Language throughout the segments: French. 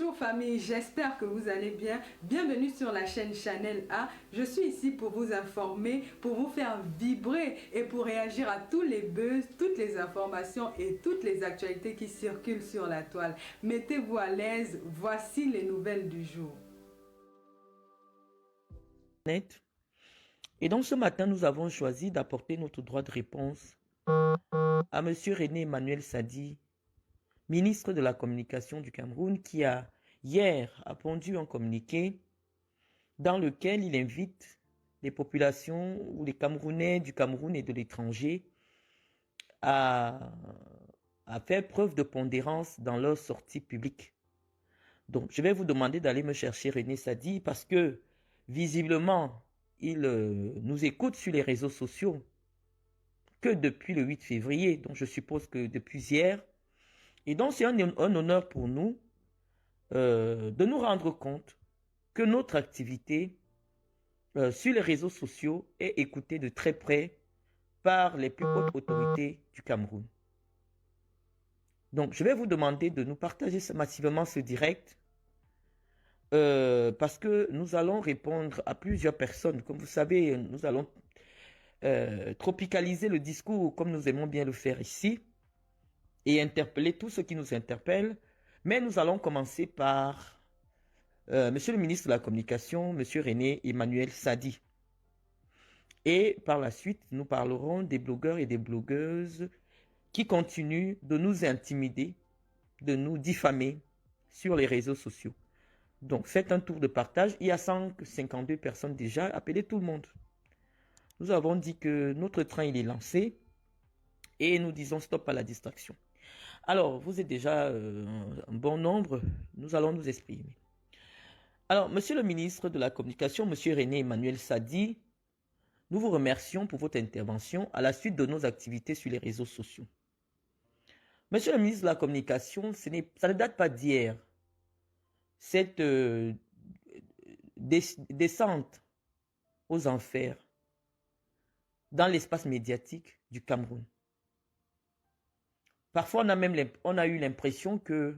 Bonjour famille, j'espère que vous allez bien. Bienvenue sur la chaîne Channel A. Je suis ici pour vous informer, pour vous faire vibrer et pour réagir à tous les buzz, toutes les informations et toutes les actualités qui circulent sur la toile. Mettez-vous à l'aise, voici les nouvelles du jour. Et donc ce matin, nous avons choisi d'apporter notre droit de réponse à M. René Emmanuel Sadi, ministre de la Communication du Cameroun, qui a hier pondu un communiqué dans lequel il invite les populations ou les Camerounais du Cameroun et de l'étranger à faire preuve de pondérance dans leurs sorties publiques. Donc, je vais vous demander d'aller me chercher René Sadi parce que, visiblement, il nous écoute sur les réseaux sociaux que depuis le 8 février, donc je suppose que depuis hier. Et donc, c'est un honneur pour nous de nous rendre compte que notre activité sur les réseaux sociaux est écoutée de très près par les plus hautes autorités du Cameroun. Donc, je vais vous demander de nous partager massivement ce direct parce que nous allons répondre à plusieurs personnes. Comme vous savez, nous allons tropicaliser le discours comme nous aimons bien le faire ici et interpeller tous ceux qui nous interpellent. Mais nous allons commencer par Monsieur le ministre de la Communication, Monsieur René Emmanuel Sadi. Et par la suite, nous parlerons des blogueurs et des blogueuses qui continuent de nous intimider, de nous diffamer sur les réseaux sociaux. Donc, faites un tour de partage. Il y a 152 personnes déjà. Appelez tout le monde. Nous avons dit que notre train, il est lancé. Et nous disons stop à la distraction. Alors, vous êtes déjà un bon nombre. Nous allons nous exprimer. Alors, Monsieur le ministre de la Communication, Monsieur René Emmanuel Sadi, nous vous remercions pour votre intervention à la suite de nos activités sur les réseaux sociaux. Monsieur le ministre de la Communication, ça ne date pas d'hier. Cette descente aux enfers dans l'espace médiatique du Cameroun. Parfois, on a eu l'impression que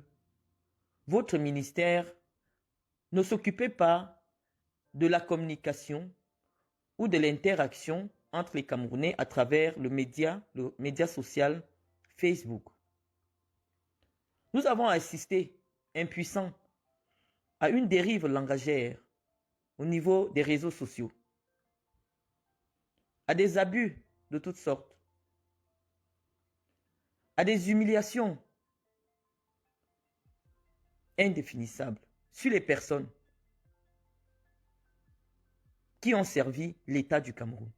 votre ministère ne s'occupait pas de la communication ou de l'interaction entre les Camerounais à travers le média social Facebook. Nous avons assisté, impuissants, à une dérive langagère au niveau des réseaux sociaux, à des abus de toutes sortes, à des humiliations indéfinissables sur les personnes qui ont servi l'État du Cameroun.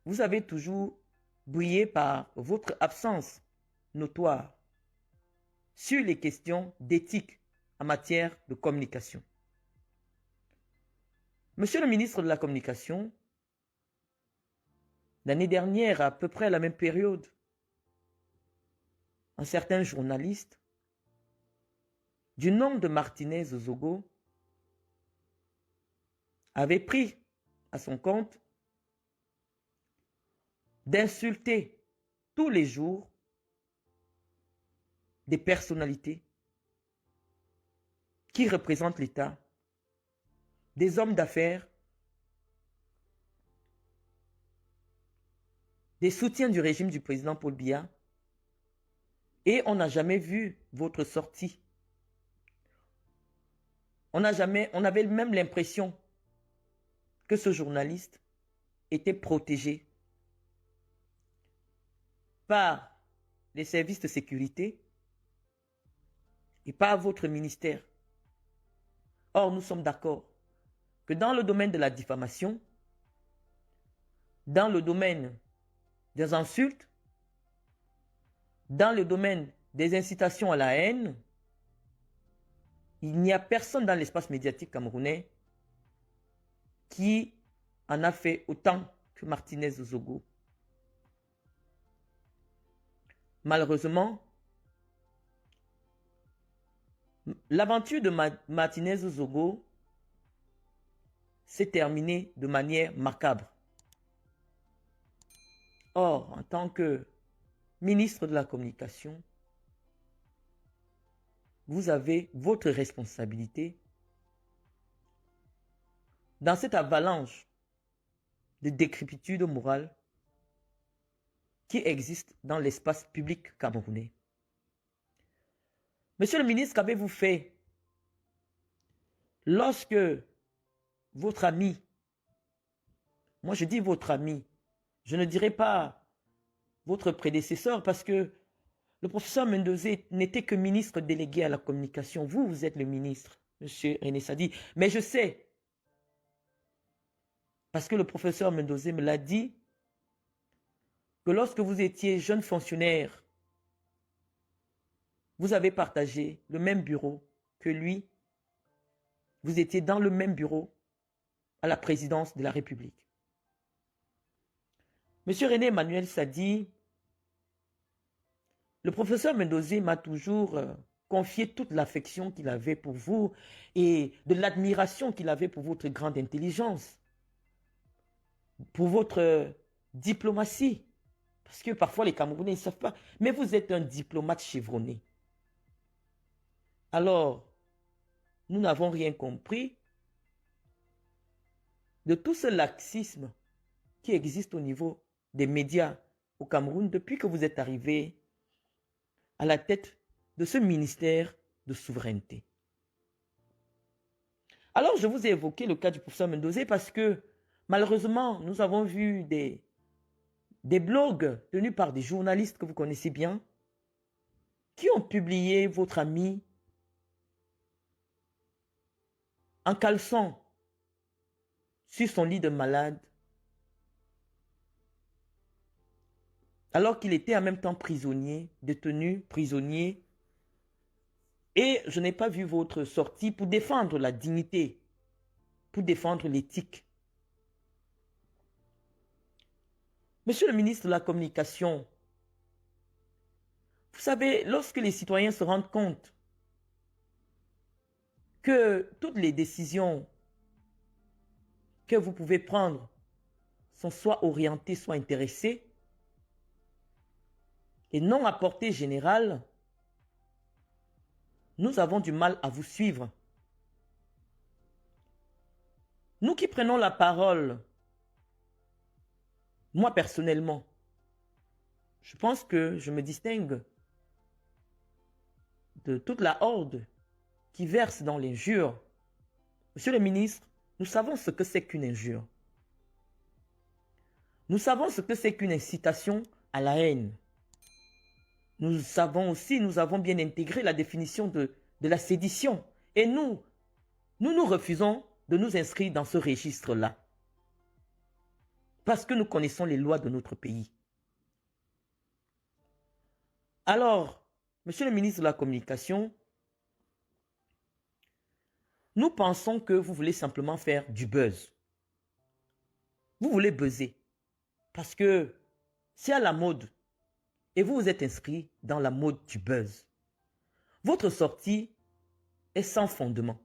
Vous avez toujours brillé par votre absence notoire sur les questions d'éthique en matière de communication. Monsieur le ministre de la Communication, l'année dernière, à peu près à la même période, un certain journaliste du nom de Martinez Zogo avait pris à son compte d'insulter tous les jours des personnalités qui représentent l'État, des hommes d'affaires, des soutiens du régime du président Paul Biya, et on n'a jamais vu votre sortie. On avait même l'impression que ce journaliste était protégé par les services de sécurité et par votre ministère. Or, nous sommes d'accord que dans le domaine de la diffamation, dans le domaine des insultes, dans le domaine des incitations à la haine, il n'y a personne dans l'espace médiatique camerounais qui en a fait autant que Martinez Zogo. Malheureusement, l'aventure de Martinez Zogo s'est terminée de manière macabre. Or, en tant que ministre de la Communication, vous avez votre responsabilité dans cette avalanche de décrépitude morale qui existe dans l'espace public camerounais. Monsieur le ministre, qu'avez-vous fait lorsque votre ami, moi je dis votre ami, je ne dirais pas votre prédécesseur parce que le professeur Mendozé n'était que ministre délégué à la communication. Vous, vous êtes le ministre, monsieur René Sadi. Mais je sais, parce que le professeur Mendozé me l'a dit, que lorsque vous étiez jeune fonctionnaire, vous avez partagé le même bureau que lui. Vous étiez dans le même bureau à la présidence de la République. Monsieur René Emmanuel Sadi, le professeur Mendozé m'a toujours confié toute l'affection qu'il avait pour vous et de l'admiration qu'il avait pour votre grande intelligence, pour votre diplomatie. Parce que parfois les Camerounais ne savent pas, mais vous êtes un diplomate chevronné. Alors, nous n'avons rien compris de tout ce laxisme qui existe au niveau des médias au Cameroun depuis que vous êtes arrivé à la tête de ce ministère de souveraineté. Alors, je vous ai évoqué le cas du professeur Mendozé parce que, malheureusement, nous avons vu des blogs tenus par des journalistes que vous connaissez bien qui ont publié votre ami en caleçon sur son lit de malade alors qu'il était en même temps prisonnier, détenu, prisonnier. Et je n'ai pas vu votre sortie pour défendre la dignité, pour défendre l'éthique. Monsieur le ministre de la Communication, vous savez, lorsque les citoyens se rendent compte que toutes les décisions que vous pouvez prendre sont soit orientées, soit intéressées, et non à portée générale, nous avons du mal à vous suivre. Nous qui prenons la parole, moi personnellement, je pense que je me distingue de toute la horde qui verse dans l'injure. Monsieur le ministre, nous savons ce que c'est qu'une injure. Nous savons ce que c'est qu'une incitation à la haine. Nous savons aussi, nous avons bien intégré la définition de la sédition. Et nous refusons de nous inscrire dans ce registre-là. Parce que nous connaissons les lois de notre pays. Alors, monsieur le ministre de la Communication, nous pensons que vous voulez simplement faire du buzz. Vous voulez buzzer. Parce que c'est à la mode. Et vous vous êtes inscrit dans la mode du buzz. Votre sortie est sans fondement.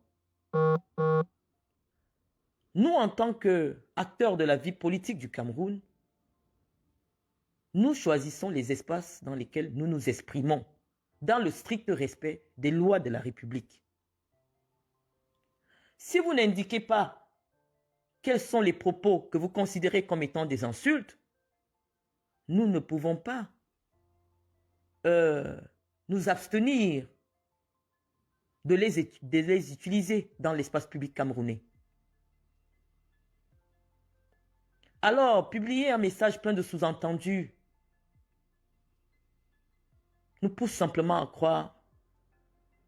Nous, en tant qu'acteurs de la vie politique du Cameroun, nous choisissons les espaces dans lesquels nous nous exprimons, dans le strict respect des lois de la République. Si vous n'indiquez pas quels sont les propos que vous considérez comme étant des insultes, nous ne pouvons pas nous abstenir de les utiliser dans l'espace public camerounais. Alors, publier un message plein de sous-entendus nous pousse simplement à croire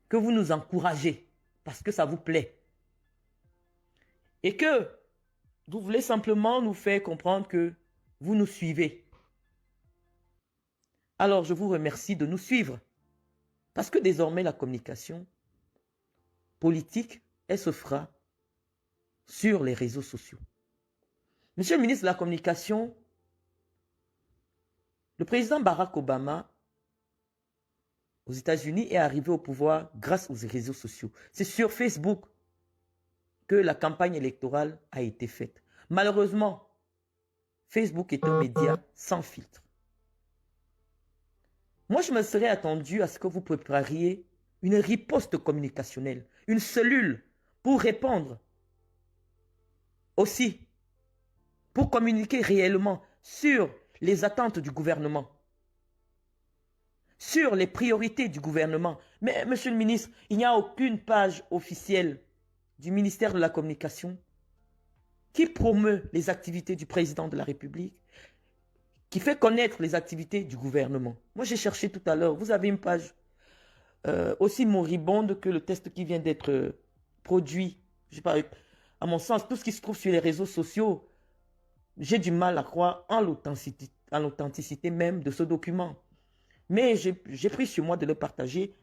que vous nous encouragez parce que ça vous plaît. Et que vous voulez simplement nous faire comprendre que vous nous suivez. Alors, je vous remercie de nous suivre. Parce que désormais, la communication politique, elle se fera sur les réseaux sociaux. Monsieur le ministre de la Communication, le président Barack Obama aux États-Unis est arrivé au pouvoir grâce aux réseaux sociaux. C'est sur Facebook que la campagne électorale a été faite. Malheureusement, Facebook est un média sans filtre. Moi, je me serais attendu à ce que vous prépariez une riposte communicationnelle, une cellule pour répondre aussi, pour communiquer réellement sur les attentes du gouvernement, sur les priorités du gouvernement. Mais, monsieur le ministre, il n'y a aucune page officielle du ministère de la Communication qui promeut les activités du président de la République, qui fait connaître les activités du gouvernement. Moi, j'ai cherché tout à l'heure. Vous avez une page aussi moribonde que le test qui vient d'être produit. Je sais pas, à mon sens, tout ce qui se trouve sur les réseaux sociaux, j'ai du mal à croire en l'authenticité même de ce document. Mais j'ai pris sur moi de le partager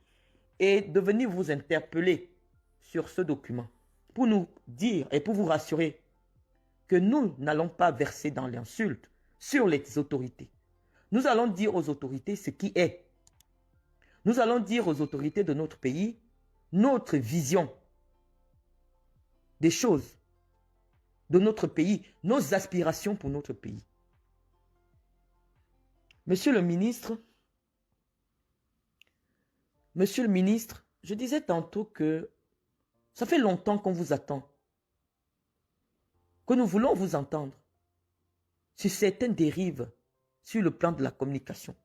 et de venir vous interpeller sur ce document pour nous dire et pour vous rassurer que nous n'allons pas verser dans l'insulte sur les autorités. Nous allons dire aux autorités ce qui est. Nous allons dire aux autorités de notre pays notre vision des choses, de notre pays, nos aspirations pour notre pays. Monsieur le ministre, je disais tantôt que ça fait longtemps qu'on vous attend, que nous voulons vous entendre sur certaines dérives sur le plan de la communication.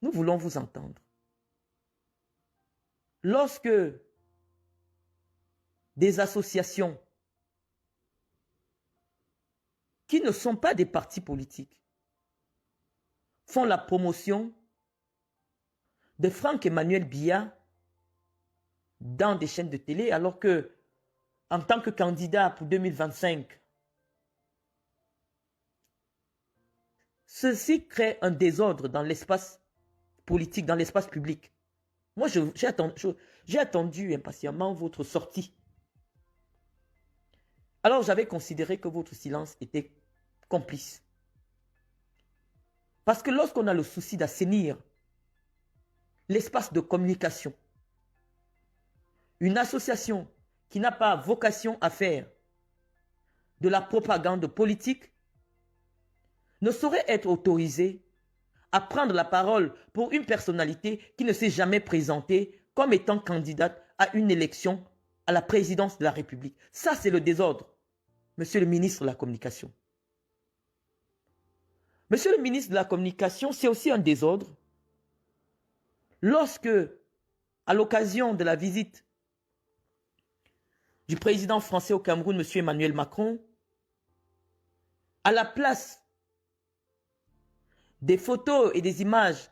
Nous voulons vous entendre. Lorsque des associations qui ne sont pas des partis politiques font la promotion de Franck-Emmanuel Biya dans des chaînes de télé, alors que, en tant que candidat pour 2025, ceci crée un désordre dans l'espace politique, dans l'espace public. Moi, j'ai attendu impatiemment votre sortie. Alors, j'avais considéré que votre silence était complice. Parce que lorsqu'on a le souci d'assainir l'espace de communication, une association qui n'a pas vocation à faire de la propagande politique ne saurait être autorisée à prendre la parole pour une personnalité qui ne s'est jamais présentée comme étant candidate à une élection à la présidence de la République. Ça, c'est le désordre, monsieur le ministre de la Communication. Monsieur le ministre de la Communication, c'est aussi un désordre lorsque, à l'occasion de la visite du président français au Cameroun, monsieur Emmanuel Macron, à la place des photos et des images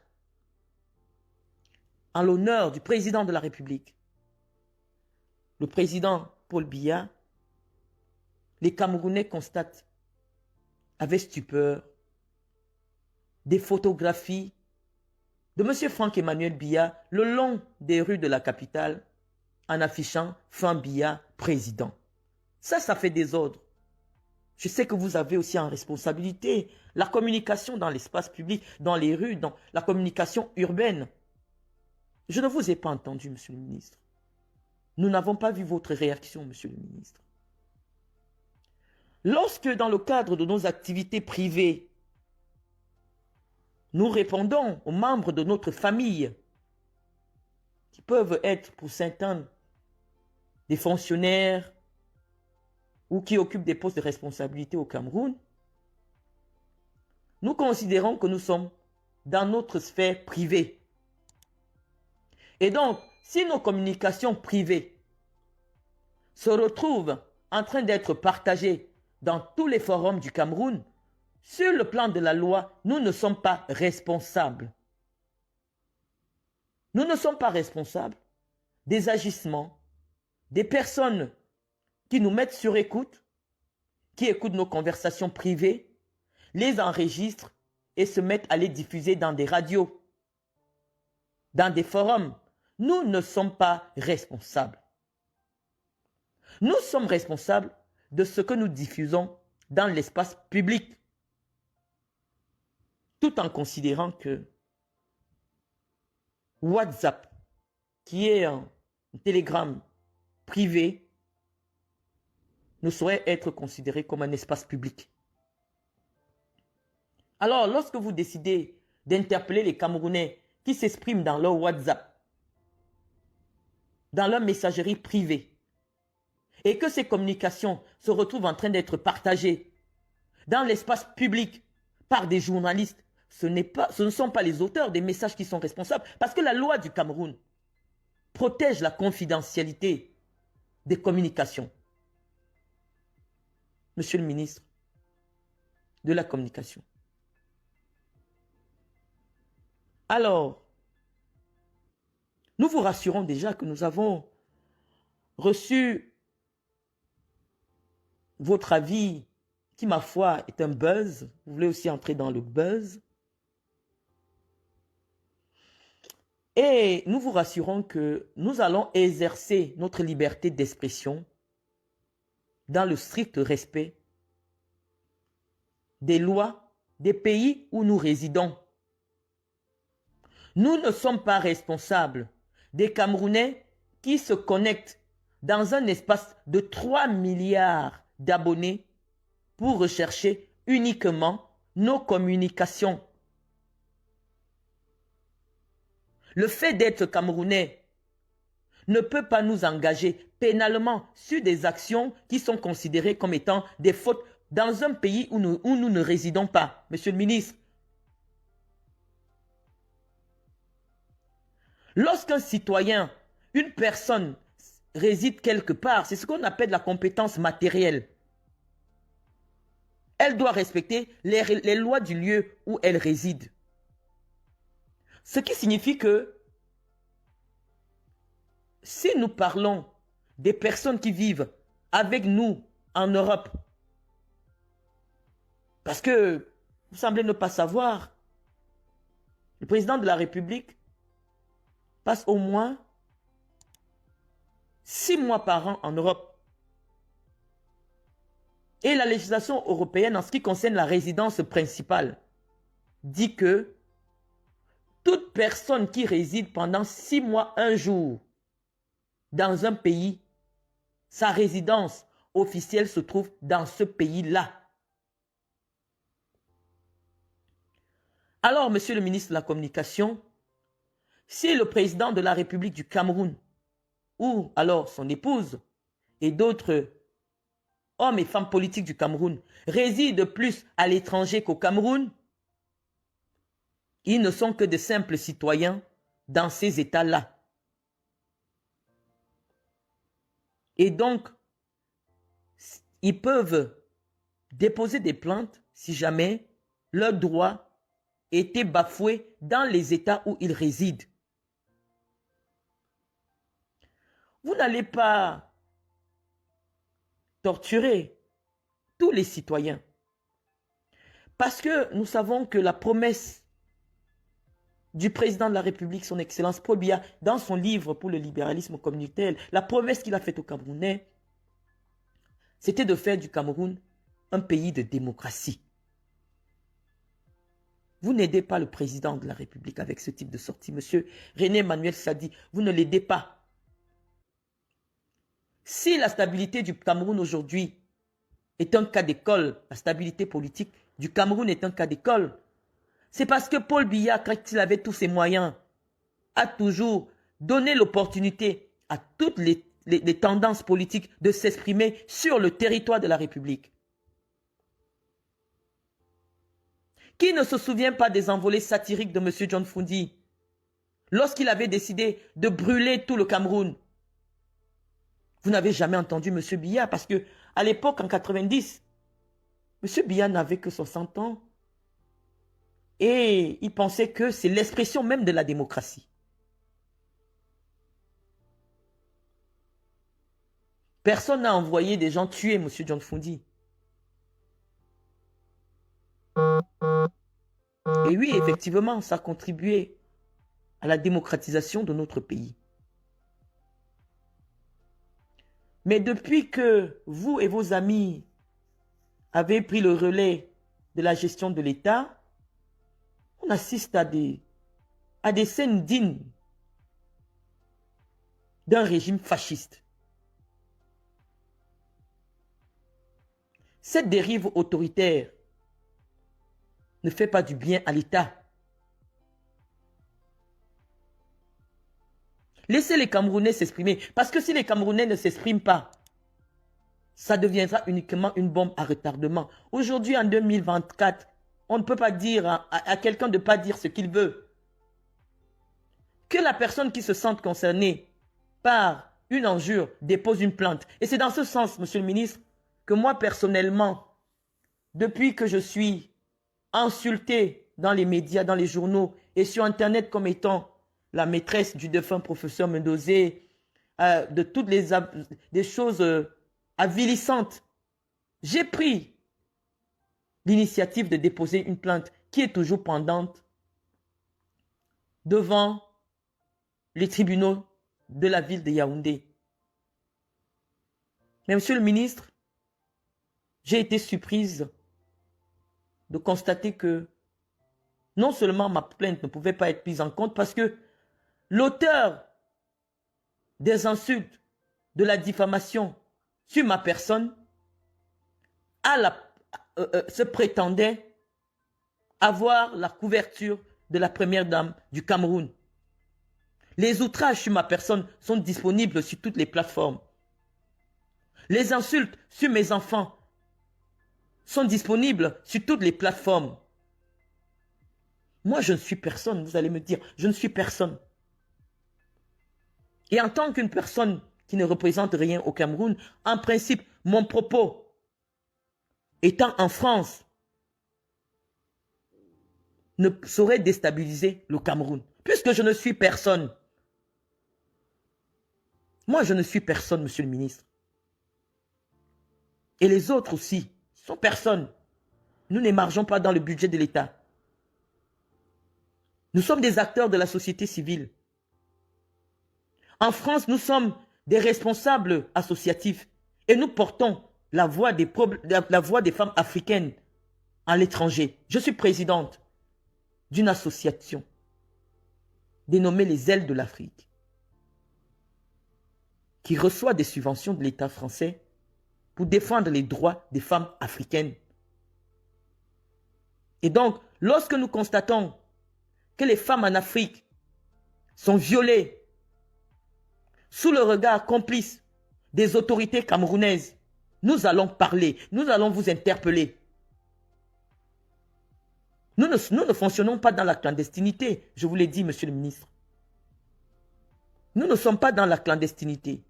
en l'honneur du président de la République, le président Paul Biya, les Camerounais constatent avec stupeur des photographies de M. Franck-Emmanuel Biya le long des rues de la capitale en affichant Franck Biya président. Ça fait désordre. Je sais que vous avez aussi en responsabilité la communication dans l'espace public, dans les rues, dans la communication urbaine. Je ne vous ai pas entendu, monsieur le ministre. Nous n'avons pas vu votre réaction, monsieur le ministre. Lorsque, dans le cadre de nos activités privées, nous répondons aux membres de notre famille, qui peuvent être pour certains des fonctionnaires ou qui occupent des postes de responsabilité au Cameroun, nous considérons que nous sommes dans notre sphère privée. Et donc, si nos communications privées se retrouvent en train d'être partagées dans tous les forums du Cameroun, sur le plan de la loi, nous ne sommes pas responsables. Nous ne sommes pas responsables des agissements des personnes qui nous mettent sur écoute, qui écoutent nos conversations privées, les enregistrent et se mettent à les diffuser dans des radios, dans des forums. Nous ne sommes pas responsables. Nous sommes responsables de ce que nous diffusons dans l'espace public, tout en considérant que WhatsApp, qui est un télégramme privé, ne saurait être considéré comme un espace public. Alors, lorsque vous décidez d'interpeller les Camerounais qui s'expriment dans leur WhatsApp, dans leur messagerie privée, et que ces communications se retrouvent en train d'être partagées dans l'espace public par des journalistes, ce ne sont pas les auteurs des messages qui sont responsables, parce que la loi du Cameroun protège la confidentialité des communications. Monsieur le ministre de la Communication. Alors, nous vous rassurons déjà que nous avons reçu votre avis qui, ma foi, est un buzz. Vous voulez aussi entrer dans le buzz. Et nous vous rassurons que nous allons exercer notre liberté d'expression dans le strict respect des lois des pays où nous résidons. Nous ne sommes pas responsables des Camerounais qui se connectent dans un espace de 3 milliards d'abonnés pour rechercher uniquement nos communications. Le fait d'être Camerounais ne peut pas nous engager pénalement sur des actions qui sont considérées comme étant des fautes dans un pays où nous ne résidons pas. Monsieur le ministre, lorsqu'un citoyen, une personne réside quelque part, c'est ce qu'on appelle la compétence matérielle. Elle doit respecter les lois du lieu où elle réside. Ce qui signifie que si nous parlons des personnes qui vivent avec nous en Europe, parce que vous semblez ne pas savoir, le président de la République passe au moins 6 mois par an en Europe. Et la législation européenne, en ce qui concerne la résidence principale, dit que toute personne qui réside pendant 6 mois, 1 jour, dans un pays, sa résidence officielle se trouve dans ce pays-là. Alors, monsieur le ministre de la Communication, si le président de la République du Cameroun, ou alors son épouse, et d'autres hommes et femmes politiques du Cameroun résident plus à l'étranger qu'au Cameroun, ils ne sont que de simples citoyens dans ces États-là. Et donc, ils peuvent déposer des plaintes si jamais leurs droits étaient bafoués dans les États où ils résident. Vous n'allez pas torturer tous les citoyens. Parce que nous savons que la promesse du président de la République, son Excellence Paul Biya, dans son livre pour le libéralisme communautaire, la promesse qu'il a faite aux Camerounais, c'était de faire du Cameroun un pays de démocratie. Vous n'aidez pas le président de la République avec ce type de sortie. Monsieur René Emmanuel Sadi, vous ne l'aidez pas. Si la stabilité du Cameroun aujourd'hui est un cas d'école, la stabilité politique du Cameroun est un cas d'école, c'est parce que Paul Biya, quand il avait tous ses moyens, a toujours donné l'opportunité à toutes les tendances politiques de s'exprimer sur le territoire de la République. Qui ne se souvient pas des envolées satiriques de M. John Fundi lorsqu'il avait décidé de brûler tout le Cameroun? Vous n'avez jamais entendu M. Biya parce que à l'époque, en 90, M. Biya n'avait que 60 ans et il pensait que c'est l'expression même de la démocratie. Personne n'a envoyé des gens tuer M. John Fundi. Et oui, effectivement, ça a contribué à la démocratisation de notre pays. Mais depuis que vous et vos amis avez pris le relais de la gestion de l'État, on assiste à des scènes dignes d'un régime fasciste. Cette dérive autoritaire ne fait pas du bien à l'État. Laissez les Camerounais s'exprimer. Parce que si les Camerounais ne s'expriment pas, ça deviendra uniquement une bombe à retardement. Aujourd'hui, en 2024, on ne peut pas dire à quelqu'un de ne pas dire ce qu'il veut. Que la personne qui se sente concernée par une injure dépose une plainte. Et c'est dans ce sens, monsieur le ministre, que moi personnellement, depuis que je suis insulté dans les médias, dans les journaux et sur Internet comme étant la maîtresse du défunt professeur Mendozé, de toutes des choses avilissantes, j'ai pris l'initiative de déposer une plainte qui est toujours pendante devant les tribunaux de la ville de Yaoundé. Mais monsieur le ministre, j'ai été surprise de constater que non seulement ma plainte ne pouvait pas être prise en compte parce que l'auteur des insultes, de la diffamation sur ma personne se prétendait avoir la couverture de la première dame du Cameroun. Les outrages sur ma personne sont disponibles sur toutes les plateformes. Les insultes sur mes enfants sont disponibles sur toutes les plateformes. Moi, je ne suis personne, vous allez me dire, je ne suis personne. Et en tant qu'une personne qui ne représente rien au Cameroun, en principe, mon propos étant en France ne saurait déstabiliser le Cameroun, puisque je ne suis personne. Moi, je ne suis personne, monsieur le ministre. Et les autres aussi sont personne. Nous n'émargeons pas dans le budget de l'État. Nous sommes des acteurs de la société civile. En France, nous sommes des responsables associatifs et nous portons la voix des femmes africaines à l'étranger. Je suis présidente d'une association dénommée les Ailes de l'Afrique qui reçoit des subventions de l'État français pour défendre les droits des femmes africaines. Et donc, lorsque nous constatons que les femmes en Afrique sont violées sous le regard complice des autorités camerounaises, nous allons parler, nous allons vous interpeller. Nous ne fonctionnons pas dans la clandestinité, je vous l'ai dit, monsieur le ministre. Nous ne sommes pas dans la clandestinité.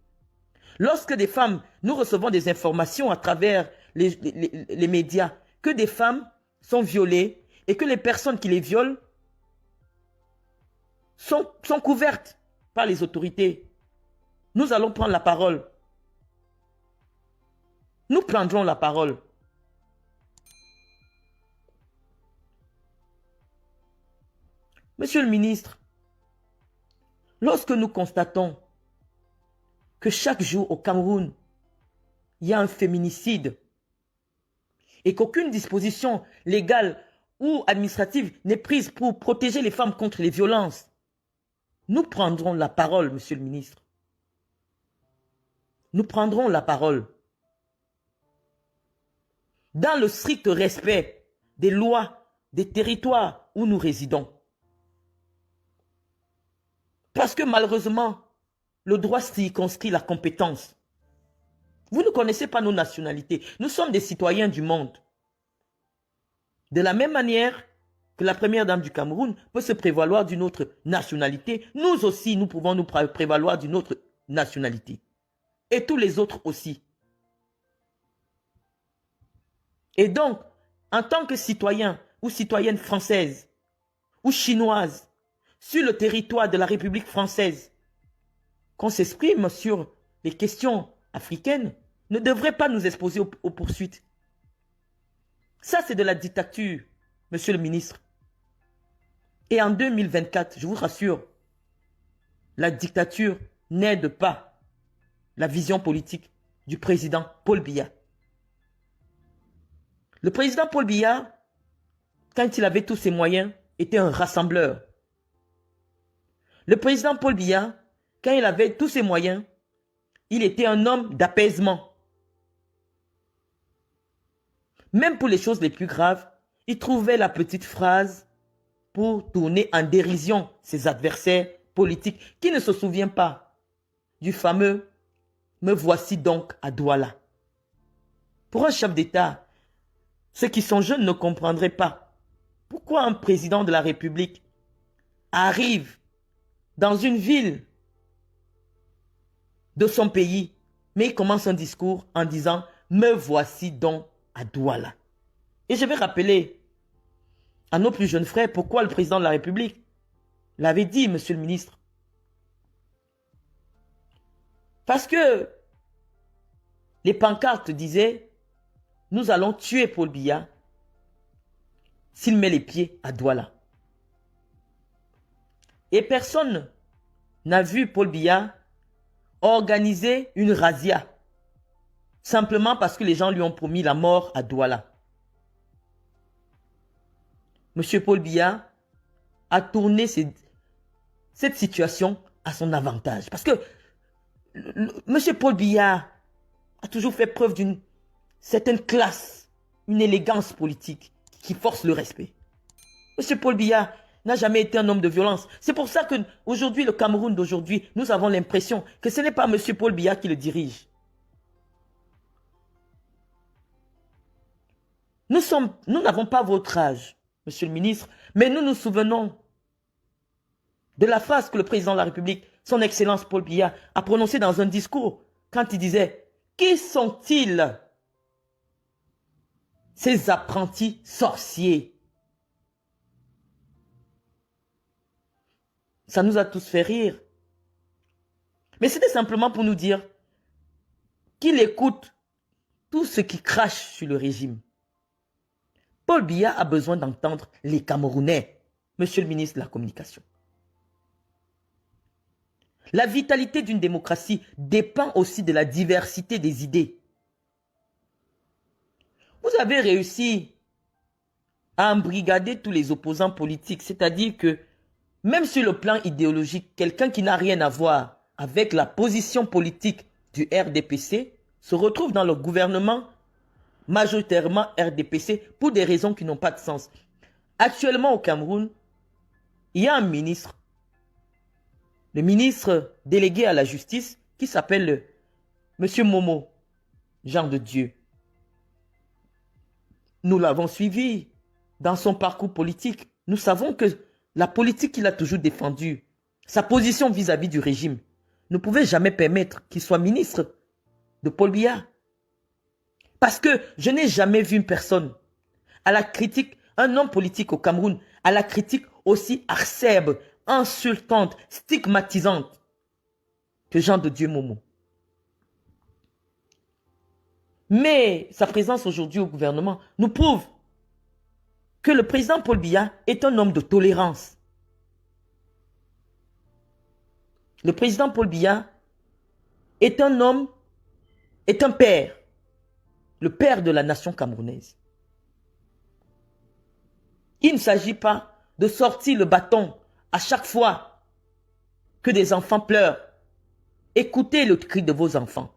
Lorsque des femmes, nous recevons des informations à travers les médias, que des femmes sont violées et que les personnes qui les violent sont couvertes par les autorités, nous allons prendre la parole. Nous prendrons la parole. Monsieur le ministre, lorsque nous constatons que chaque jour au Cameroun, il y a un féminicide et qu'aucune disposition légale ou administrative n'est prise pour protéger les femmes contre les violences, nous prendrons la parole, monsieur le ministre. Nous prendrons la parole. Dans le strict respect des lois, des territoires où nous résidons. Parce que malheureusement, le droit circonscrit la compétence. Vous ne connaissez pas nos nationalités. Nous sommes des citoyens du monde. De la même manière que la première dame du Cameroun peut se prévaloir d'une autre nationalité, nous aussi, nous pouvons nous prévaloir d'une autre nationalité. Et tous les autres aussi. Et donc, en tant que citoyen ou citoyenne française ou chinoise sur le territoire de la République française, qu'on s'exprime sur les questions africaines ne devrait pas nous exposer aux poursuites. Ça, c'est de la dictature, monsieur le ministre. Et en 2024, je vous rassure, la dictature n'aide pas la vision politique du président Paul Biya. Le président Paul Biya, quand il avait tous ses moyens, était un rassembleur. Le président Paul Biya, quand il avait tous ses moyens, il était un homme d'apaisement. Même pour les choses les plus graves, il trouvait la petite phrase pour tourner en dérision ses adversaires politique. Qui ne se souvient pas du fameux « Me voici donc à Douala ». Pour un chef d'État, ceux qui sont jeunes ne comprendraient pas pourquoi un président de la République arrive dans une ville de son pays, mais il commence un discours en disant « Me voici donc à Douala ». Et je vais rappeler à nos plus jeunes frères pourquoi le président de la République l'avait dit, monsieur le ministre. Parce que les pancartes disaient « Nous allons tuer Paul Biya s'il met les pieds à Douala ». Et personne n'a vu Paul Biya organiser une razzia simplement parce que les gens lui ont promis la mort à Douala. Monsieur Paul Biya a tourné cette situation à son avantage. Parce que monsieur Paul Biya a toujours fait preuve d'une certaine classe, une élégance politique qui force le respect. Monsieur Paul Biya n'a jamais été un homme de violence. C'est pour ça qu'aujourd'hui, le Cameroun d'aujourd'hui, nous avons l'impression que ce n'est pas monsieur Paul Biya qui le dirige. Nous n'avons pas votre âge, monsieur le ministre, mais nous nous souvenons de la phrase que le président de la République, son Excellence Paul Biya, a prononcée dans un discours quand il disait « Qui sont-ils, ces apprentis sorciers ?» Ça nous a tous fait rire. Mais c'était simplement pour nous dire qu'il écoute tout ce qui crache sur le régime. Paul Biya a besoin d'entendre les Camerounais, monsieur le ministre de la Communication. La vitalité d'une démocratie dépend aussi de la diversité des idées. Vous avez réussi à embrigader tous les opposants politiques, c'est-à-dire que même sur le plan idéologique, quelqu'un qui n'a rien à voir avec la position politique du RDPC se retrouve dans le gouvernement majoritairement RDPC pour des raisons qui n'ont pas de sens. Actuellement au Cameroun, il y a un ministre, le ministre délégué à la justice, qui s'appelle Monsieur Momo, Jean de Dieu. Nous l'avons suivi dans son parcours politique. Nous savons que la politique qu'il a toujours défendue, sa position vis-à-vis du régime, ne pouvait jamais permettre qu'il soit ministre de Paul Biya. Parce que je n'ai jamais vu une personne à la critique, un homme politique au Cameroun, à la critique aussi acerbe, insultante, stigmatisante que Jean de Dieu Momo. Mais sa présence aujourd'hui au gouvernement nous prouve que le président Paul Biya est un homme de tolérance. Le président Paul Biya est un homme, est un père, le père de la nation camerounaise. Il ne s'agit pas de sortir le bâton à chaque fois que des enfants pleurent. Écoutez le cri de vos enfants.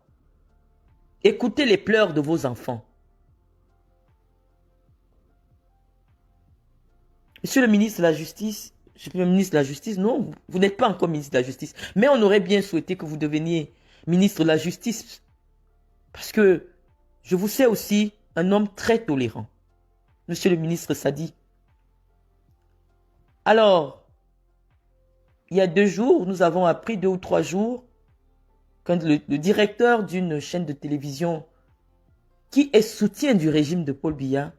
Écoutez les pleurs de vos enfants. Monsieur le ministre de la Justice, non, vous n'êtes pas encore ministre de la Justice. Mais on aurait bien souhaité que vous deveniez ministre de la Justice. Parce que je vous sais aussi un homme très tolérant. Monsieur le ministre Sadi. Alors, il y a 2 jours, nous avons appris 2 ou 3 jours, quand le directeur d'une chaîne de télévision qui est soutien du régime de Paul Biya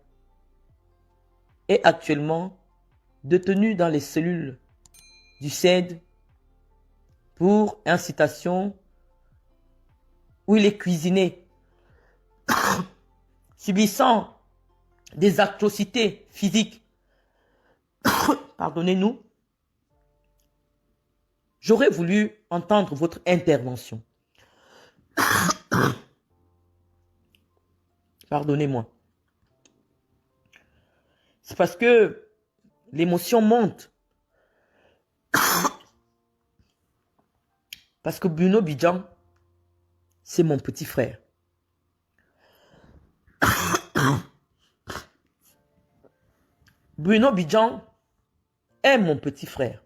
est actuellement détenu dans les cellules du CED pour incitation où il est cuisiné, subissant des atrocités physiques. Pardonnez-nous. J'aurais voulu entendre votre intervention. Pardonnez-moi. C'est parce que l'émotion monte. Parce que Bruno Bidjan, c'est mon petit frère. Bruno Bidjan est mon petit frère.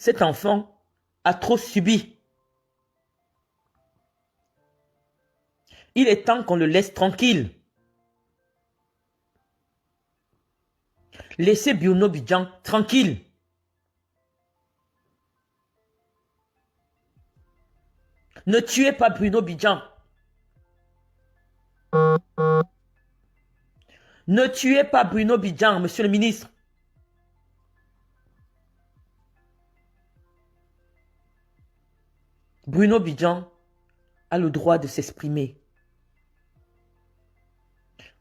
cet enfant a trop subi. Il est temps qu'on le laisse tranquille. Laissez Bruno Bidjan tranquille. Ne tuez pas Bruno Bidjan. Ne tuez pas Bruno Bidjan, monsieur le ministre. Bruno Bidjan a le droit de s'exprimer.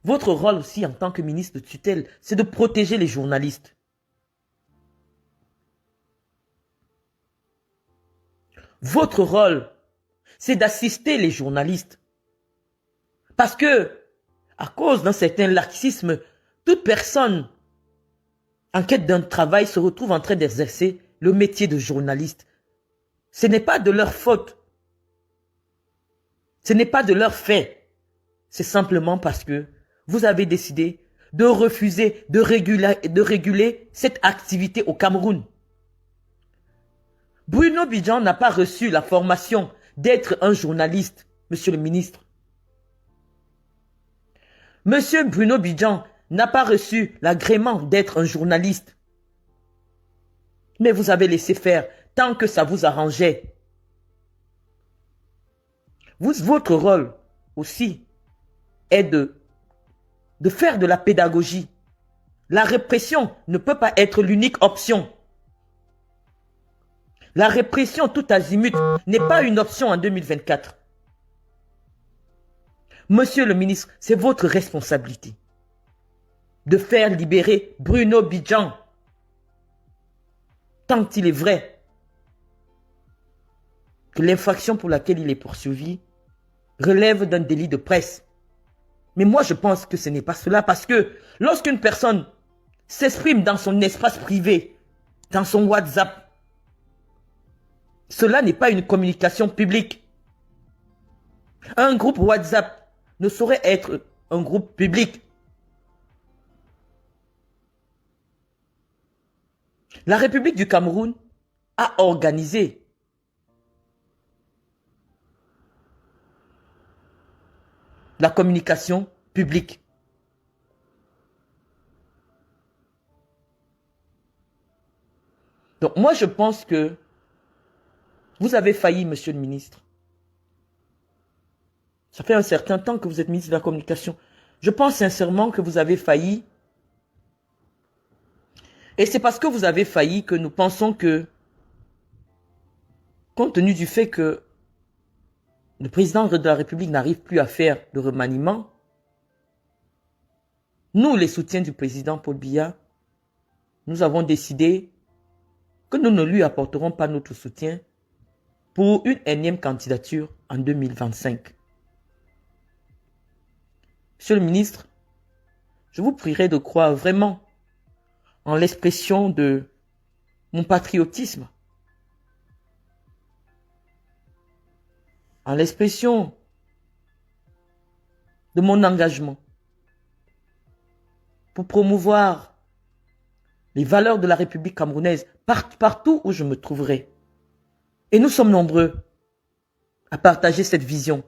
Votre rôle aussi en tant que ministre de tutelle, c'est de protéger les journalistes. Votre rôle, c'est d'assister les journalistes. Parce que, à cause d'un certain laxisme, toute personne en quête d'un travail se retrouve en train d'exercer le métier de journaliste. Ce n'est pas de leur faute. Ce n'est pas de leur fait. C'est simplement parce que vous avez décidé de refuser de réguler cette activité au Cameroun. Bruno Bidjan n'a pas reçu la formation d'être un journaliste, monsieur le ministre. Monsieur Bruno Bidjan n'a pas reçu l'agrément d'être un journaliste. Mais vous avez laissé faire tant que ça vous arrangeait. Votre rôle aussi est de faire de la pédagogie. La répression ne peut pas être l'unique option. La répression tout azimut n'est pas une option en 2024. Monsieur le ministre, c'est votre responsabilité de faire libérer Bruno Bidjan. Tant il est vrai que l'infraction pour laquelle il est poursuivi relève d'un délit de presse. Mais moi, je pense que ce n'est pas cela parce que lorsqu'une personne s'exprime dans son espace privé, dans son WhatsApp, cela n'est pas une communication publique. Un groupe WhatsApp ne saurait être un groupe public. La République du Cameroun a organisé la communication publique. Donc moi je pense que vous avez failli, monsieur le ministre. Ça fait un certain temps que vous êtes ministre de la Communication. Je pense sincèrement que vous avez failli. Et c'est parce que vous avez failli que nous pensons que, compte tenu du fait que le président de la République n'arrive plus à faire de remaniement, nous, les soutiens du président Paul Biya, nous avons décidé que nous ne lui apporterons pas notre soutien pour une énième candidature en 2025. Monsieur le ministre, je vous prierai de croire vraiment en l'expression de mon patriotisme, en l'expression de mon engagement pour promouvoir les valeurs de la République camerounaise partout où je me trouverai. Et nous sommes nombreux à partager cette vision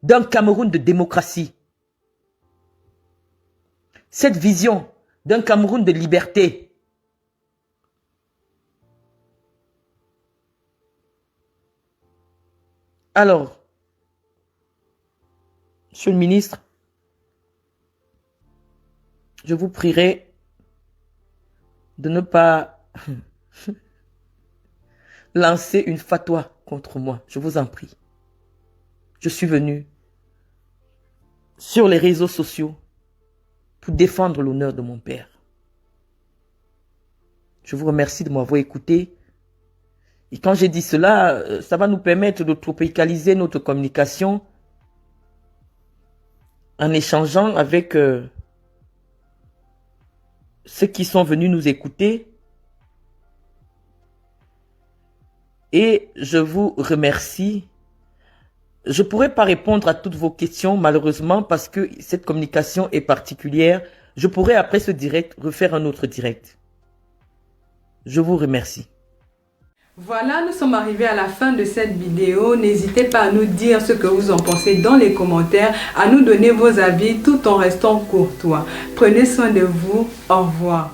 d'un Cameroun de démocratie, cette vision d'un Cameroun de liberté. Alors, monsieur le ministre, je vous prierai de ne pas lancer une fatwa contre moi. Je vous en prie. Je suis venu sur les réseaux sociaux pour défendre l'honneur de mon père. Je vous remercie de m'avoir écouté. Et quand j'ai dit cela, ça va nous permettre de tropicaliser notre communication en échangeant avec ceux qui sont venus nous écouter. Et je vous remercie. Je ne pourrai pas répondre à toutes vos questions, malheureusement, parce que cette communication est particulière. Je pourrai, après ce direct, refaire un autre direct. Je vous remercie. Voilà, nous sommes arrivés à la fin de cette vidéo. N'hésitez pas à nous dire ce que vous en pensez dans les commentaires, à nous donner vos avis tout en restant courtois. Prenez soin de vous. Au revoir.